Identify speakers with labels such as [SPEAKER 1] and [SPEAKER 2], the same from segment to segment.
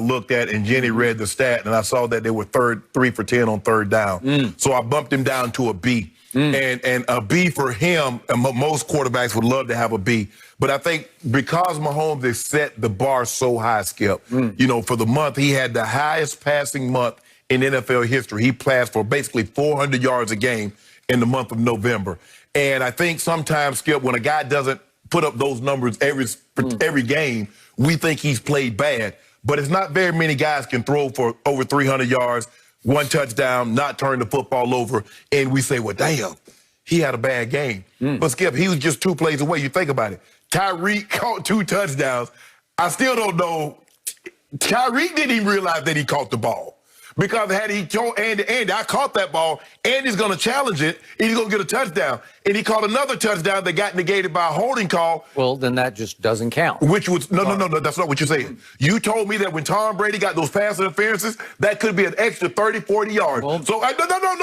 [SPEAKER 1] looked at, and Jenny read the stat, and I saw that they were 3 for 10 on third down. So I bumped him down to a B. And a B for him, and most quarterbacks would love to have a B. But I think because Mahomes has set the bar so high, Skip, you know, for the month, he had the highest passing month in NFL history. He passed for basically 400 yards a game in the month of November. And I think sometimes, Skip, when a guy doesn't put up those numbers every game, we think he's played bad. But it's not very many guys can throw for over 300 yards, 1 touchdown, not turn the football over, and we say, well, damn, he had a bad game. But, Skip, he was just 2 plays away. You think about it. Tyreek caught 2 touchdowns. I still don't know. Tyreek didn't even realize that he caught the ball. Because had he told Andy, I caught that ball, Andy's going to challenge it, and he's going to get a touchdown. And he caught another touchdown that got negated by a holding call.
[SPEAKER 2] Well, then that just doesn't count.
[SPEAKER 1] Which was, no, that's not what you're saying. You told me that when Tom Brady got those pass interferences, that could be an extra 30, 40 yards. Well, so, no,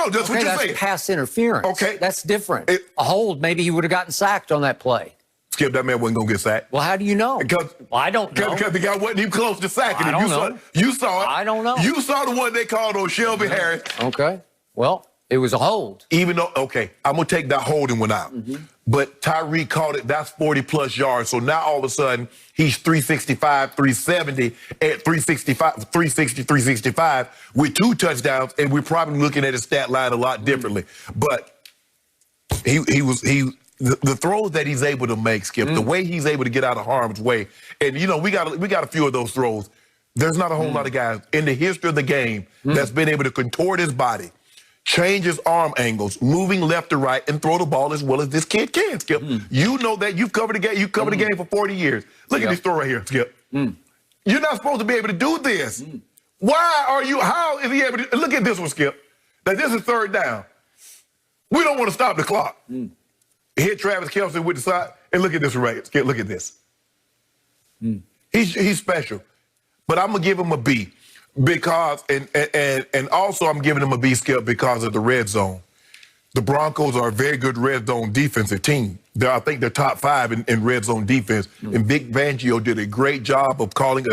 [SPEAKER 1] that's what you're saying.
[SPEAKER 2] That's pass interference.
[SPEAKER 1] Okay.
[SPEAKER 2] That's different. A hold, maybe he would have gotten sacked on that play.
[SPEAKER 1] Skip, that man wasn't going to get sacked.
[SPEAKER 2] Well, how do you know?
[SPEAKER 1] Because
[SPEAKER 2] I don't know.
[SPEAKER 1] Because the guy wasn't even close to sacking him. You saw it.
[SPEAKER 2] I don't know.
[SPEAKER 1] You saw the one they called on Shelby Harris.
[SPEAKER 2] Okay. Well, it was a hold.
[SPEAKER 1] Even though, okay, I'm going to take that holding one out. But Tyreek caught it. That's 40-plus yards. So now all of a sudden, he's 365, 370, at 365, 360, 365 with 2 touchdowns, and we're probably looking at his stat line a lot differently. But the throws that he's able to make, Skip, the way he's able to get out of harm's way, and, you know, we got a few of those throws. There's not a whole lot of guys in the history of the game that's been able to contort his body, change his arm angles, moving left to right, and throw the ball as well as this kid can, Skip. You know that. You've covered the game. You've covered the game for 40 years. Look at this throw right here, Skip. You're not supposed to be able to do this. How is he able to? Look at this one, Skip. Now, this is third down. We don't want to stop the clock. Hit Travis Kelce with the side, and look at this right. Skip, look at this. He's special. But I'm going to give him a B because, and also I'm giving him a B, Skip, because of the red zone. The Broncos are a very good red zone defensive team. I think they're top 5 in red zone defense. And Vic Fangio did a great job of calling,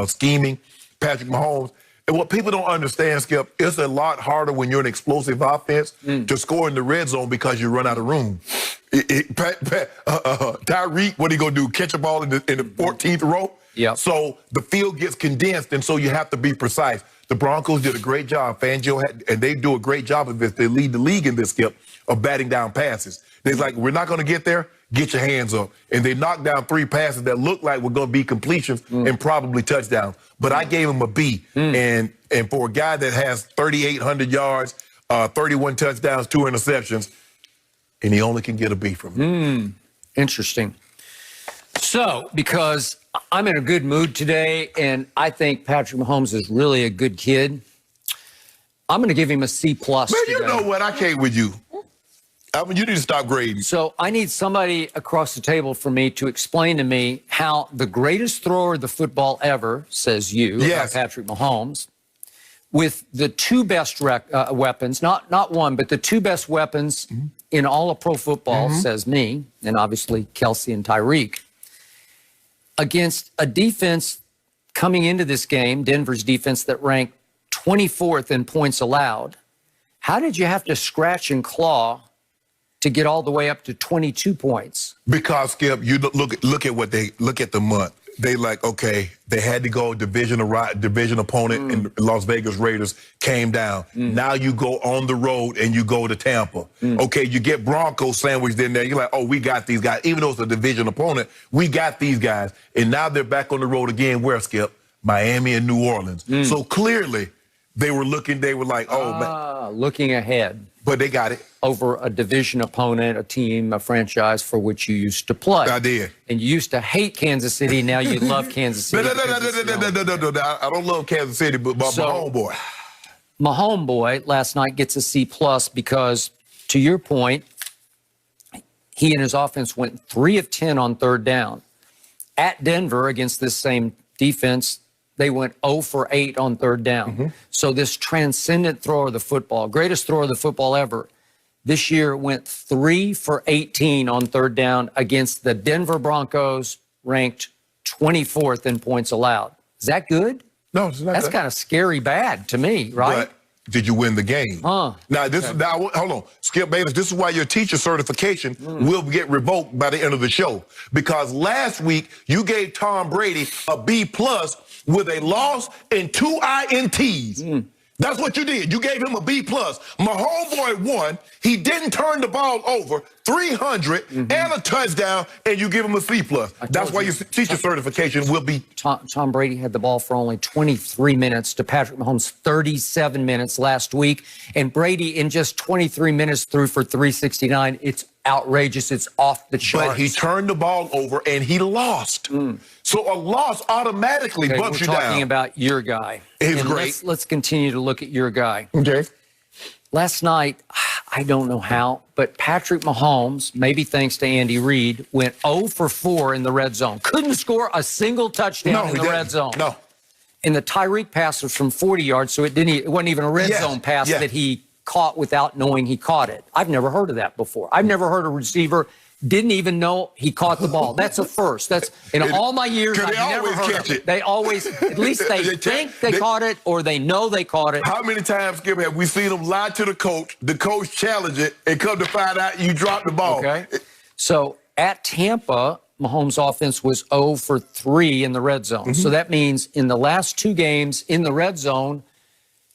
[SPEAKER 1] scheming Patrick Mahomes. And what people don't understand, Skip, it's a lot harder when you're an explosive offense to score in the red zone because you run out of room. Tyreek, what are you going to do, catch a ball in the 14th row? Yeah. So the field gets condensed, and so you have to be precise. The Broncos did a great job. Fangio and they do a great job of this. They lead the league in this, Skip, of batting down passes. They're like, we're not going to get there. Get your hands up. And they knocked down 3 passes that looked like were going to be completions and probably touchdowns. But I gave him a B. And for a guy that has 3,800 yards, 31 touchdowns, 2 interceptions, and he only can get a B from me.
[SPEAKER 2] Interesting. So, because I'm in a good mood today, and I think Patrick Mahomes is really a good kid, I'm going to give him a C+
[SPEAKER 1] Man,
[SPEAKER 2] today.
[SPEAKER 1] you know what? I can't with you. I mean, you need to stop grading.
[SPEAKER 2] So I need somebody across the table for me to explain to me how the greatest thrower of the football ever, says you, about Patrick Mahomes, with the 2 best weapons, not one, but the 2 best weapons in all of pro football, says me, and obviously Kelce and Tyreek, against a defense coming into this game, Denver's defense, that ranked 24th in points allowed. How did you have to scratch and claw to get all the way up to 22 points?
[SPEAKER 1] Because, Skip, you look at the month. They like, okay, they had to go division opponent, and Las Vegas Raiders came down. Now you go on the road and you go to Tampa. Okay, you get Broncos sandwiched in there. You're like, oh, we got these guys. Even though it's a division opponent, we got these guys. And now they're back on the road again. Where, Skip? Miami and New Orleans. So clearly they were like, oh, man.
[SPEAKER 2] Looking ahead.
[SPEAKER 1] But they got it.
[SPEAKER 2] Over a division opponent, a team, a franchise for which you used to play.
[SPEAKER 1] I did.
[SPEAKER 2] And you used to hate Kansas City. Now you love Kansas City.
[SPEAKER 1] No. I don't love Kansas City, but my homeboy.
[SPEAKER 2] My homeboy last night gets a C+ because, to your point, he and his offense went 3 of 10 on third down. At Denver, against this same defense, they went 0 for 8 on third down. So this transcendent thrower of the football, greatest thrower of the football ever, this year went 3 for 18 on third down against the Denver Broncos, ranked 24th in points allowed. Is that good?
[SPEAKER 1] No, it's not.
[SPEAKER 2] That's kind of scary bad to me, right?
[SPEAKER 1] But did you win the game?
[SPEAKER 2] Huh.
[SPEAKER 1] Now, hold on. Skip Bayless, this is why your teacher certification will get revoked by the end of the show. Because last week, you gave Tom Brady a B+ with a loss and 2 INTs. That's what you did. You gave him a B+. My homeboy won. He didn't turn the ball over, 300 and a touchdown, and you give him a C+. That's why your teacher certification will be.
[SPEAKER 2] Tom Brady had the ball for only 23 minutes to Patrick Mahomes 37 minutes last week, and Brady in just 23 minutes threw for 369. It's outrageous. It's off the charts.
[SPEAKER 1] But he turned the ball over and he lost. So a loss automatically bumps you down.
[SPEAKER 2] We're talking about your guy.
[SPEAKER 1] He's great.
[SPEAKER 2] Let's continue to look at your guy.
[SPEAKER 1] Okay.
[SPEAKER 2] Last night, I don't know how, but Patrick Mahomes, maybe thanks to Andy Reid, went 0 for 4 in the red zone. Couldn't score a single touchdown in the red zone.
[SPEAKER 1] No.
[SPEAKER 2] And the Tyreek pass was from 40 yards, so it wasn't even a red zone pass that he caught without knowing he caught it. I've never heard of that before. I've never heard a receiver didn't even know he caught the ball. That's a first. That's in all my years. I've never heard of it. They always, at least they think they caught it, or they know they caught it.
[SPEAKER 1] How many times, Skip, have we seen them lie to the coach challenge it, and come to find out you dropped the ball?
[SPEAKER 2] Okay. So at Tampa, Mahomes' offense was 0 for 3 in the red zone. So that means in the last 2 games in the red zone,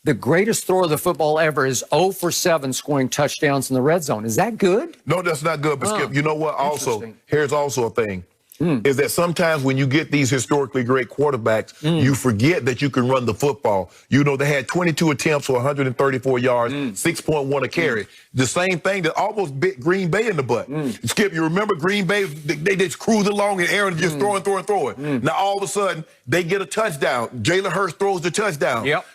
[SPEAKER 2] the greatest thrower of the football ever is 0 for 7 scoring touchdowns in the red zone. Is that good?
[SPEAKER 1] No, that's not good. But Skip, you know what? Also, here's also a thing. Is that sometimes when you get these historically great quarterbacks, you forget that you can run the football. You know, they had 22 attempts for 134 yards, 6.1 a carry. The same thing that almost bit Green Bay in the butt. Skip, you remember Green Bay, they just cruise along and Aaron just throwing. Now, all of a sudden, they get a touchdown. Jalen Hurts throws the touchdown.
[SPEAKER 2] Yep.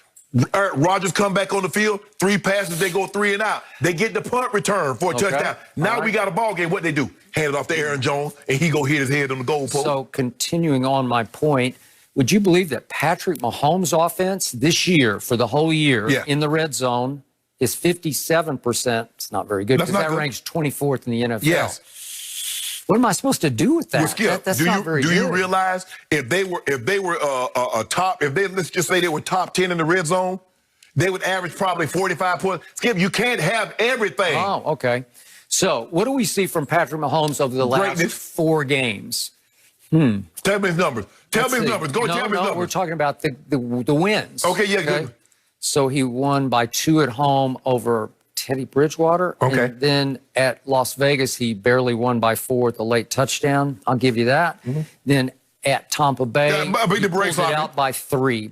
[SPEAKER 1] Rodgers come back on the field, 3 passes, they go 3 and out. They get the punt return for a touchdown. Now we got a ball game. What they do? Hand it off to Aaron Jones, and he go hit his head on the goalpost.
[SPEAKER 2] So continuing on my point, would you believe that Patrick Mahomes' offense this year, for the whole year, in the red zone, is 57%? It's not very good because that ranks 24th in the NFL.
[SPEAKER 1] Yes.
[SPEAKER 2] What am I supposed to do with that?
[SPEAKER 1] Well, Skip,
[SPEAKER 2] That's not very good.
[SPEAKER 1] Do you realize if they were a top, let's just say they were top 10 in the red zone, they would average probably 45 points. Skip, you can't have everything.
[SPEAKER 2] Oh, okay. So what do we see from Patrick Mahomes over the last 4 games?
[SPEAKER 1] Tell me his numbers. Tell me his numbers. Go tell me his numbers.
[SPEAKER 2] We're talking about the wins.
[SPEAKER 1] Okay, yeah, good.
[SPEAKER 2] So he won by 2 at home over Teddy Bridgewater.
[SPEAKER 1] Okay.
[SPEAKER 2] And then at Las Vegas, he barely won by 4 with a late touchdown. I'll give you that. Then at Tampa Bay, he pulled it out by 3.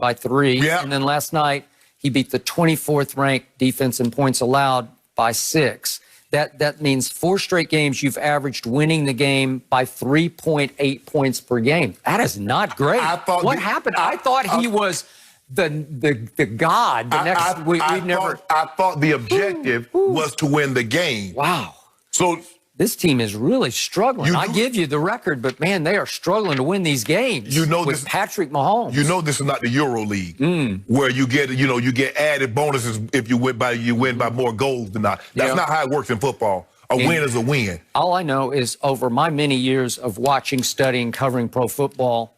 [SPEAKER 1] Yeah.
[SPEAKER 2] And then last night, he beat the 24th ranked defense in points allowed by 6. That means 4 straight games you've averaged winning the game by 3.8 points per game. That is not great. What happened? I thought he was the god.
[SPEAKER 1] I thought the objective was to win the game.
[SPEAKER 2] Wow.
[SPEAKER 1] So
[SPEAKER 2] this team is really struggling. I give you the record, but man, they are struggling to win these games. With Patrick Mahomes.
[SPEAKER 1] You know this is not the Euro League where you get added bonuses if you win by more goals than not. That's not how it works in football. A win is a win.
[SPEAKER 2] All I know is over my many years of watching, studying, covering pro football,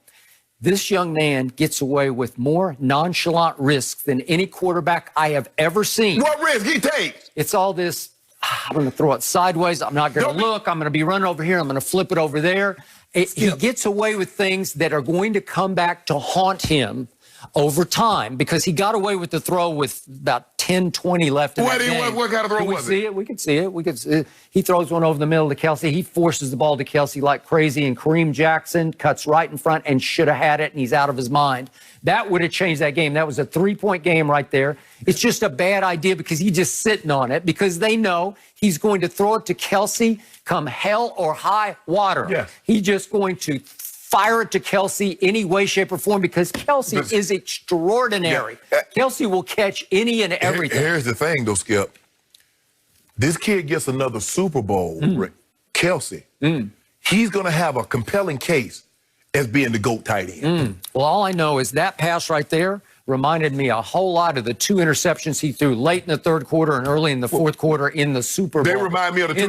[SPEAKER 2] this young man gets away with more nonchalant risks than any quarterback I have ever seen.
[SPEAKER 1] What risk he takes?
[SPEAKER 2] It's all this, I'm going to throw it sideways. I'm not going to look. I'm going to be running over here. I'm going to flip it over there. He gets away with things that are going to come back to haunt him over time because he got away with the throw with about 10, 20 left in that game.
[SPEAKER 1] What kind of throw was it?
[SPEAKER 2] We can see it. He throws one over the middle to Kelsey. He forces the ball to Kelsey like crazy, and Kareem Jackson cuts right in front and should have had it, and he's out of his mind. That would have changed that game. That was a 3-point game right there. It's just a bad idea because he's just sitting on it because they know he's going to throw it to Kelsey come hell or high water.
[SPEAKER 1] Yes.
[SPEAKER 2] He's just going to fire it to Kelsey any way, shape, or form because Kelsey is extraordinary. Kelsey will catch any and everything.
[SPEAKER 1] Here's the thing, though, Skip. This kid gets another Super Bowl, Kelsey. He's going to have a compelling case as being the GOAT tight end.
[SPEAKER 2] Well, all I know is that pass right there reminded me a whole lot of the 2 interceptions he threw late in the 3rd quarter and early in the 4th quarter in the Super Bowl.
[SPEAKER 1] They remind me of the 2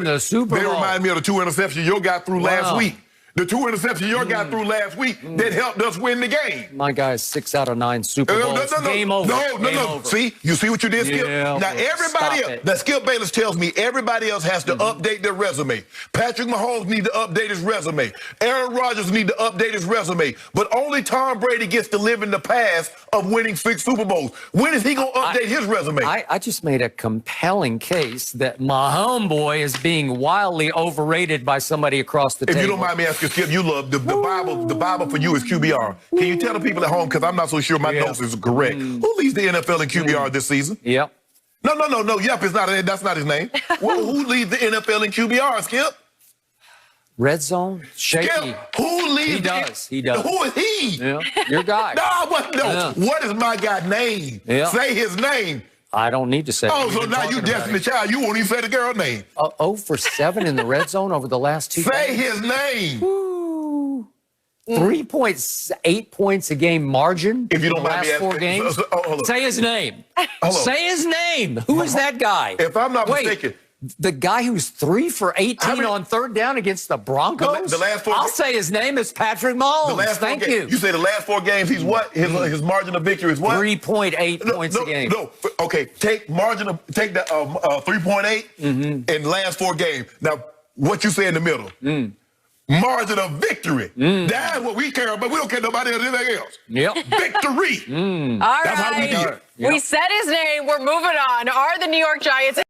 [SPEAKER 2] interceptions
[SPEAKER 1] your guy threw last week. The 2 interceptions your guy threw last week that helped us win the game.
[SPEAKER 2] My guy's 6 out of 9 Super Bowls. Game over.
[SPEAKER 1] No. See, you see what you did, Skip?
[SPEAKER 2] Yeah,
[SPEAKER 1] now, everybody else, that Skip Bayless tells me everybody else has to update their resume. Patrick Mahomes needs to update his resume. Aaron Rodgers needs to update his resume. But only Tom Brady gets to live in the past of winning 6 Super Bowls. When is he going to update his resume?
[SPEAKER 2] I just made a compelling case that my homeboy is being wildly overrated by somebody across the table.
[SPEAKER 1] If you don't mind me asking, Skip, you love the Bible. The Bible for you is QBR. Can you tell the people at home, because I'm not so sure my notes is correct, who leads the NFL in QBR this season?
[SPEAKER 2] Yep.
[SPEAKER 1] No. Yep, that's not his name. Well, who leads the NFL in QBR, Skip?
[SPEAKER 2] Red zone? Shaky.
[SPEAKER 1] Skip, who leads?
[SPEAKER 2] He does.
[SPEAKER 1] Who is he?
[SPEAKER 2] Yeah, your guy.
[SPEAKER 1] What is my guy's name?
[SPEAKER 2] Yeah.
[SPEAKER 1] Say his name.
[SPEAKER 2] I don't need to say.
[SPEAKER 1] Oh, so now you Destiny Child. You won't even say the girl's name.
[SPEAKER 2] 0 for 7 in the red zone over the last 2 games.
[SPEAKER 1] Say his name.
[SPEAKER 2] 3.8 points a game margin.
[SPEAKER 1] If you don't mind me asking.
[SPEAKER 2] 4 games. Say his name. Say his name. Who is that guy?
[SPEAKER 1] If I'm not mistaken.
[SPEAKER 2] The guy who's 3 for 18 on 3rd down against the Broncos?
[SPEAKER 1] The last 4
[SPEAKER 2] I'll say his name is Patrick Mahomes. Thank you.
[SPEAKER 1] You say the last 4 games, he's what? His margin of victory is what?
[SPEAKER 2] 3.8 points a game.
[SPEAKER 1] No. Okay, take the 3.8 in last 4 games. Now, what you say in the middle? Margin of victory. That's what we care about. We don't care about anything else.
[SPEAKER 2] Yep.
[SPEAKER 1] Victory.
[SPEAKER 3] All
[SPEAKER 1] That's how we do it.
[SPEAKER 3] We said his name. We're moving on. Are the New York Giants